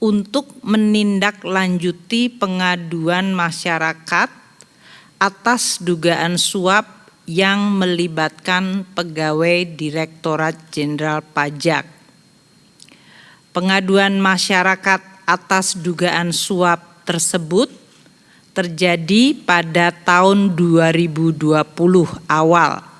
untuk menindaklanjuti pengaduan masyarakat atas dugaan suap yang melibatkan pegawai Direktorat Jenderal Pajak. Pengaduan masyarakat atas dugaan suap tersebut terjadi pada tahun 2020 awal,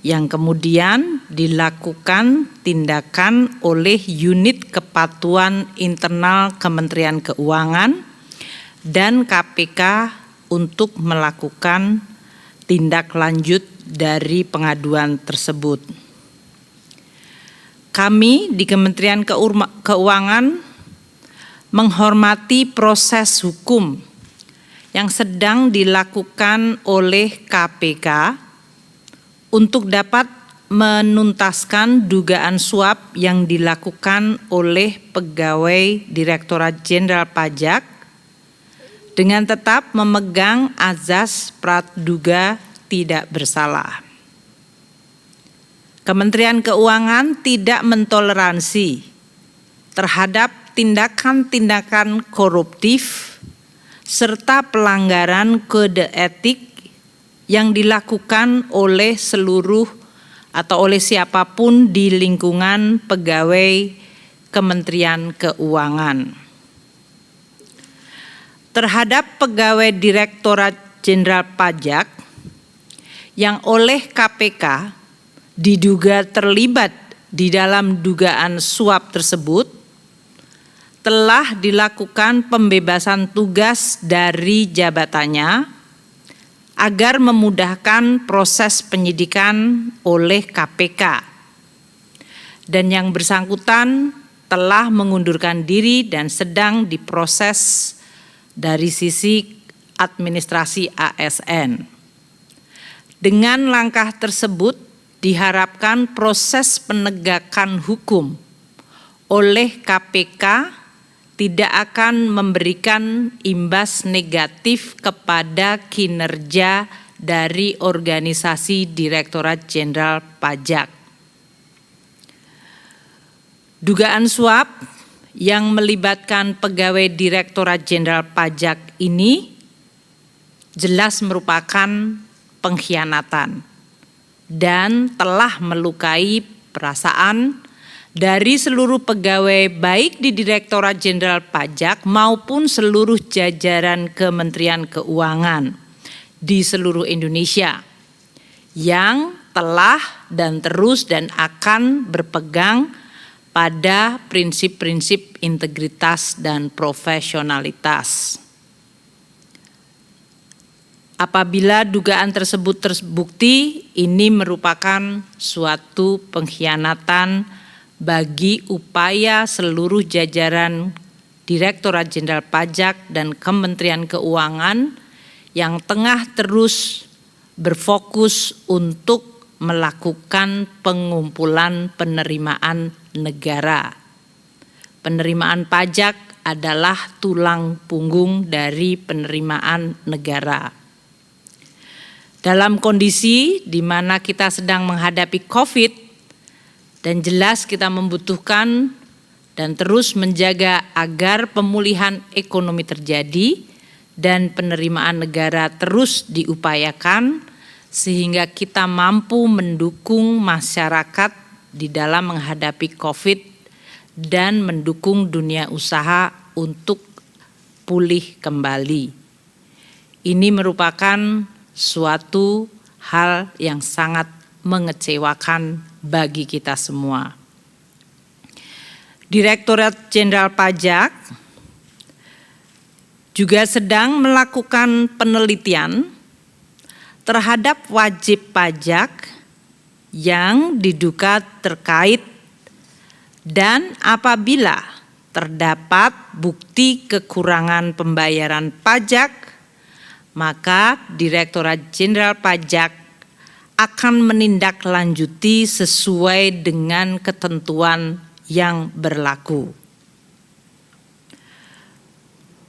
yang kemudian dilakukan tindakan oleh Unit Kepatuhan Internal Kementerian Keuangan dan KPK untuk melakukan tindak lanjut dari pengaduan tersebut. Kami di Kementerian Keuangan menghormati proses hukum yang sedang dilakukan oleh KPK untuk dapat menuntaskan dugaan suap yang dilakukan oleh pegawai Direktorat Jenderal Pajak dengan tetap memegang azas praduga tidak bersalah. Kementerian Keuangan tidak mentoleransi terhadap tindakan-tindakan koruptif serta pelanggaran kode etik yang dilakukan oleh seluruh atau oleh siapapun di lingkungan pegawai Kementerian Keuangan. Terhadap pegawai Direktorat Jenderal Pajak yang oleh KPK diduga terlibat di dalam dugaan suap tersebut, telah dilakukan pembebasan tugas dari jabatannya agar memudahkan proses penyidikan oleh KPK, dan yang bersangkutan telah mengundurkan diri dan sedang diproses dari sisi administrasi ASN. Dengan langkah tersebut diharapkan proses penegakan hukum oleh KPK tidak akan memberikan imbas negatif kepada kinerja dari organisasi Direktorat Jenderal Pajak. Dugaan suap yang melibatkan pegawai Direktorat Jenderal Pajak ini jelas merupakan pengkhianatan dan telah melukai perasaan dari seluruh pegawai baik di Direktorat Jenderal Pajak maupun seluruh jajaran Kementerian Keuangan di seluruh Indonesia yang telah dan terus dan akan berpegang pada prinsip-prinsip integritas dan profesionalitas. Apabila dugaan tersebut terbukti, ini merupakan suatu pengkhianatan bagi upaya seluruh jajaran Direktorat Jenderal Pajak dan Kementerian Keuangan yang tengah terus berfokus untuk melakukan pengumpulan penerimaan negara. Penerimaan pajak adalah tulang punggung dari penerimaan negara. Dalam kondisi di mana kita sedang menghadapi COVID, dan jelas kita membutuhkan dan terus menjaga agar pemulihan ekonomi terjadi dan penerimaan negara terus diupayakan sehingga kita mampu mendukung masyarakat di dalam menghadapi COVID dan mendukung dunia usaha untuk pulih kembali. Ini merupakan suatu hal yang sangat mengecewakan bagi kita semua. Direktorat Jenderal Pajak juga sedang melakukan penelitian terhadap wajib pajak yang diduga terkait, dan apabila terdapat bukti kekurangan pembayaran pajak, maka Direktorat Jenderal Pajak akan menindaklanjuti sesuai dengan ketentuan yang berlaku.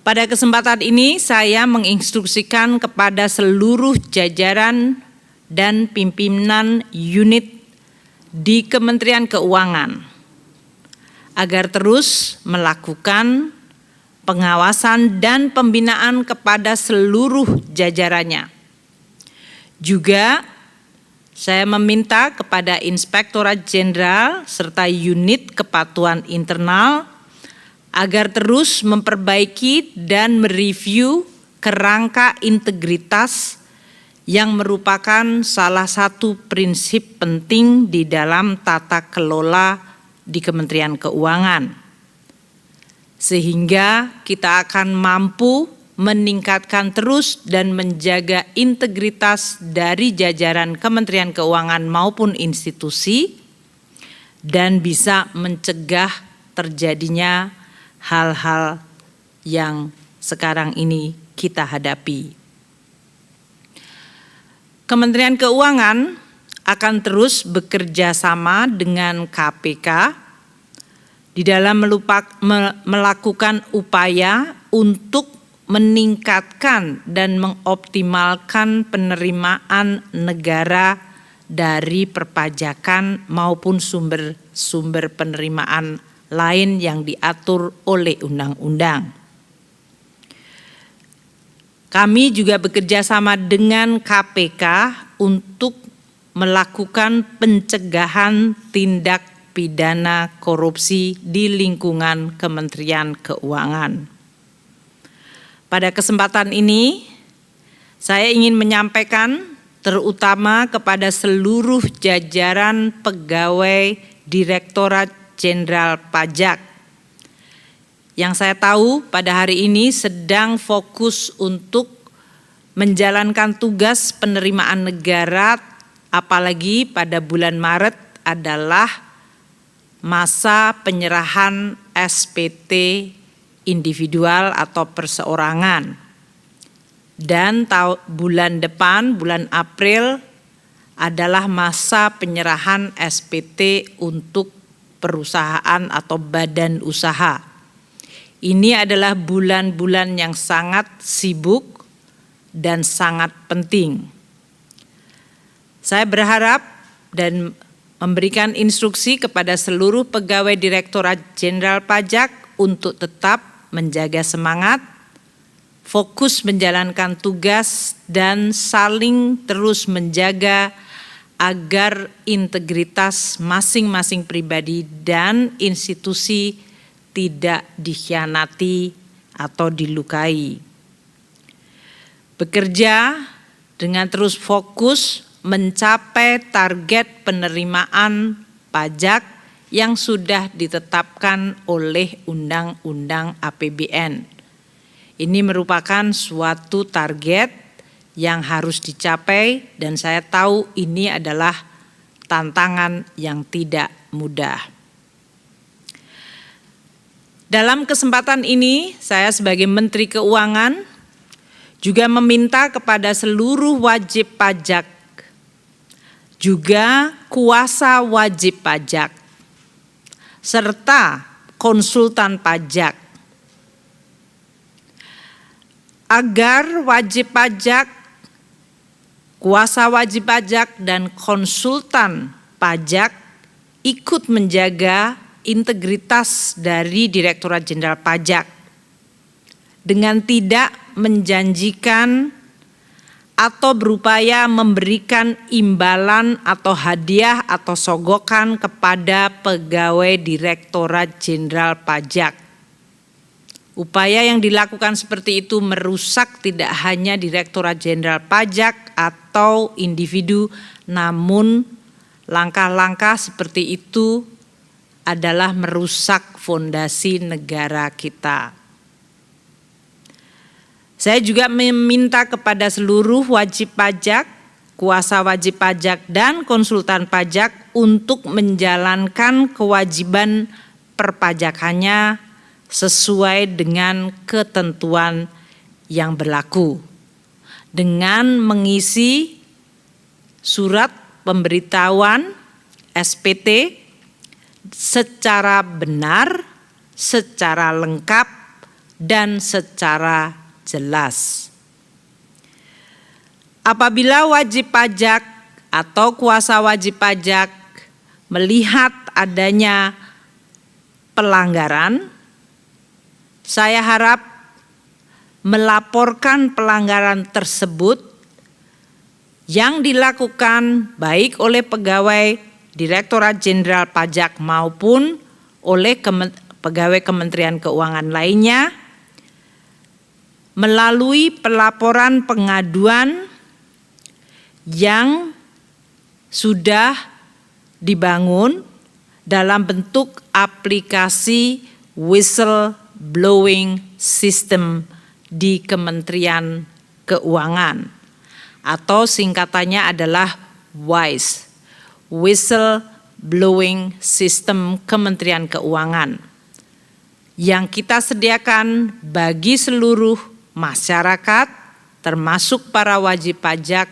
Pada kesempatan ini saya menginstruksikan kepada seluruh jajaran dan pimpinan unit di Kementerian Keuangan agar terus melakukan pengawasan dan pembinaan kepada seluruh jajarannya. Juga saya meminta kepada Inspektorat Jenderal serta unit kepatuhan internal agar terus memperbaiki dan mereview kerangka integritas yang merupakan salah satu prinsip penting di dalam tata kelola di Kementerian Keuangan. Sehingga kita akan mampu meningkatkan terus dan menjaga integritas dari jajaran Kementerian Keuangan maupun institusi dan bisa mencegah terjadinya hal-hal yang sekarang ini kita hadapi. Kementerian Keuangan akan terus bekerja sama dengan KPK di dalam melakukan upaya untuk meningkatkan dan mengoptimalkan penerimaan negara dari perpajakan maupun sumber-sumber penerimaan lain yang diatur oleh undang-undang. Kami juga bekerja sama dengan KPK untuk melakukan pencegahan tindak pidana korupsi di lingkungan Kementerian Keuangan. Pada kesempatan ini, saya ingin menyampaikan terutama kepada seluruh jajaran pegawai Direktorat Jenderal Pajak yang saya tahu pada hari ini sedang fokus untuk menjalankan tugas penerimaan negara, apalagi pada bulan Maret adalah masa penyerahan SPT individual atau perseorangan. Dan bulan depan, bulan April adalah masa penyerahan SPT untuk perusahaan atau badan usaha. Ini adalah bulan-bulan yang sangat sibuk dan sangat penting. Saya berharap dan memberikan instruksi kepada seluruh pegawai Direktorat Jenderal Pajak untuk tetap menjaga semangat, fokus menjalankan tugas, dan saling terus menjaga agar integritas masing-masing pribadi dan institusi tidak dikhianati atau dilukai. Bekerja dengan terus fokus mencapai target penerimaan pajak yang sudah ditetapkan oleh Undang-Undang APBN. Ini merupakan suatu target yang harus dicapai dan saya tahu ini adalah tantangan yang tidak mudah. Dalam kesempatan ini, saya sebagai Menteri Keuangan juga meminta kepada seluruh wajib pajak, juga kuasa wajib pajak, serta konsultan pajak, agar wajib pajak, kuasa wajib pajak, dan konsultan pajak ikut menjaga integritas dari Direktorat Jenderal Pajak dengan tidak menjanjikan atau berupaya memberikan imbalan atau hadiah atau sogokan kepada pegawai Direktorat Jenderal Pajak. Upaya yang dilakukan seperti itu merusak tidak hanya Direktorat Jenderal Pajak atau individu, namun langkah-langkah seperti itu adalah merusak fondasi negara kita. Saya juga meminta kepada seluruh wajib pajak, kuasa wajib pajak, dan konsultan pajak untuk menjalankan kewajiban perpajakannya sesuai dengan ketentuan yang berlaku, dengan mengisi surat pemberitahuan SPT secara benar, secara lengkap, dan secara jelas. Apabila wajib pajak atau kuasa wajib pajak melihat adanya pelanggaran, saya harap melaporkan pelanggaran tersebut yang dilakukan baik oleh pegawai Direktorat Jenderal Pajak maupun oleh pegawai Kementerian Keuangan lainnya melalui pelaporan pengaduan yang sudah dibangun dalam bentuk aplikasi whistleblowing system di Kementerian Keuangan atau singkatannya adalah WISE, Whistleblowing System Kementerian Keuangan, yang kita sediakan bagi seluruh masyarakat termasuk para wajib pajak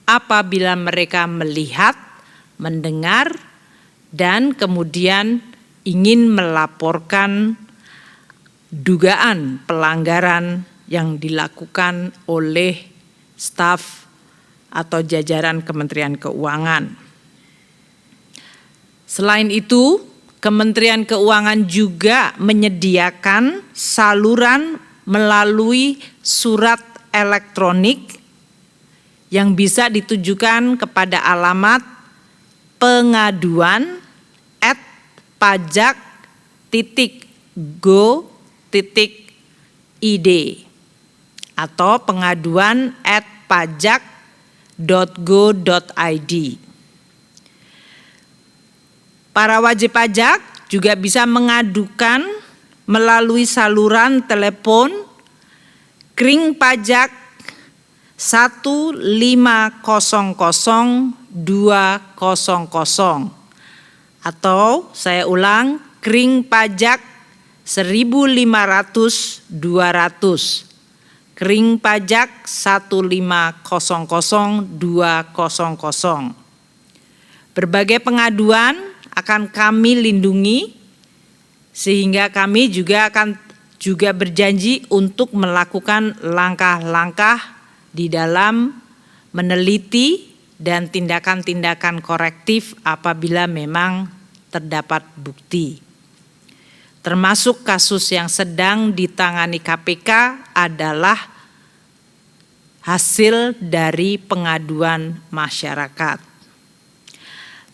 apabila mereka melihat, mendengar, dan kemudian ingin melaporkan dugaan pelanggaran yang dilakukan oleh staf atau jajaran Kementerian Keuangan. Selain itu, Kementerian Keuangan juga menyediakan saluran melalui surat elektronik yang bisa ditujukan kepada alamat pengaduan@pajak.go.id atau pengaduan@pajak.go.id. Para wajib pajak juga bisa mengadukan melalui saluran telepon Kring Pajak 1500200 atau saya ulang Kring Pajak 1500200, Kring Pajak 1500200. Berbagai pengaduan akan kami lindungi sehingga kami juga akan berjanji untuk melakukan langkah-langkah di dalam meneliti dan tindakan-tindakan korektif apabila memang terdapat bukti. Termasuk kasus yang sedang ditangani KPK adalah hasil dari pengaduan masyarakat.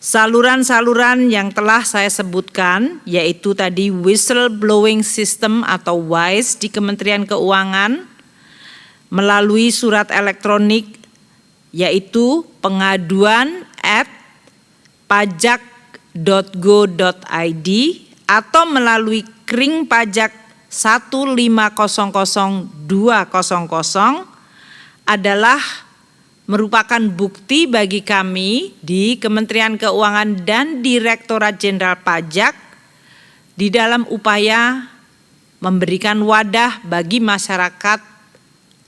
Saluran-saluran yang telah saya sebutkan, yaitu tadi whistleblowing system atau WISE di Kementerian Keuangan, melalui surat elektronik yaitu pengaduan@pajak.go.id atau melalui Kring Pajak 1500200 adalah merupakan bukti bagi kami di Kementerian Keuangan dan Direktorat Jenderal Pajak di dalam upaya memberikan wadah bagi masyarakat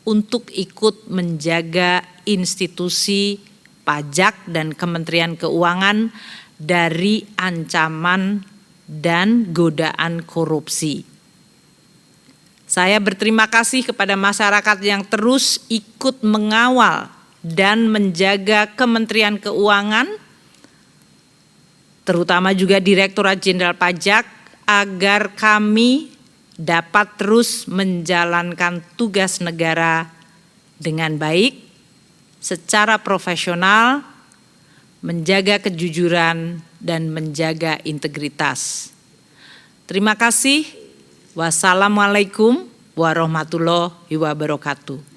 untuk ikut menjaga institusi pajak dan Kementerian Keuangan dari ancaman dan godaan korupsi. Saya berterima kasih kepada masyarakat yang terus ikut mengawal dan menjaga Kementerian Keuangan, terutama juga Direktorat Jenderal Pajak, agar kami dapat terus menjalankan tugas negara dengan baik, secara profesional, menjaga kejujuran, dan menjaga integritas. Terima kasih. Wassalamualaikum warahmatullahi wabarakatuh.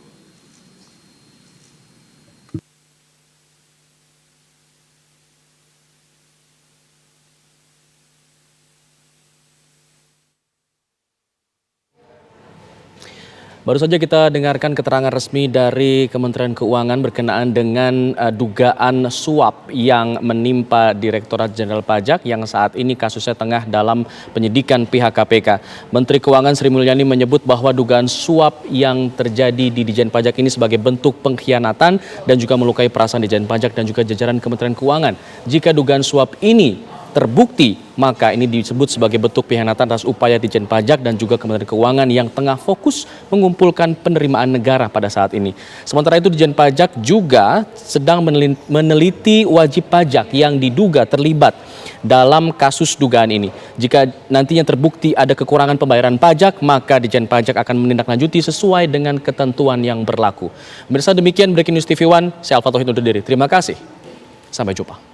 Baru saja kita dengarkan keterangan resmi dari Kementerian Keuangan berkenaan dengan dugaan suap yang menimpa Direktorat Jenderal Pajak yang saat ini kasusnya tengah dalam penyidikan pihak KPK. Menteri Keuangan Sri Mulyani menyebut bahwa dugaan suap yang terjadi di Ditjen Pajak ini sebagai bentuk pengkhianatan dan juga melukai perasaan Ditjen Pajak dan juga jajaran Kementerian Keuangan. Jika dugaan suap ini terbukti, maka ini disebut sebagai bentuk pengkhianatan atas upaya Ditjen Pajak dan juga Kementerian Keuangan yang tengah fokus mengumpulkan penerimaan negara pada saat ini. Sementara itu Ditjen Pajak juga sedang meneliti wajib pajak yang diduga terlibat dalam kasus dugaan ini. Jika nantinya terbukti ada kekurangan pembayaran pajak, maka Ditjen Pajak akan menindaklanjuti sesuai dengan ketentuan yang berlaku. Pemirsa, demikian Breaking News TV One, saya Alfa Tauhid undur diri. Terima kasih. Sampai jumpa.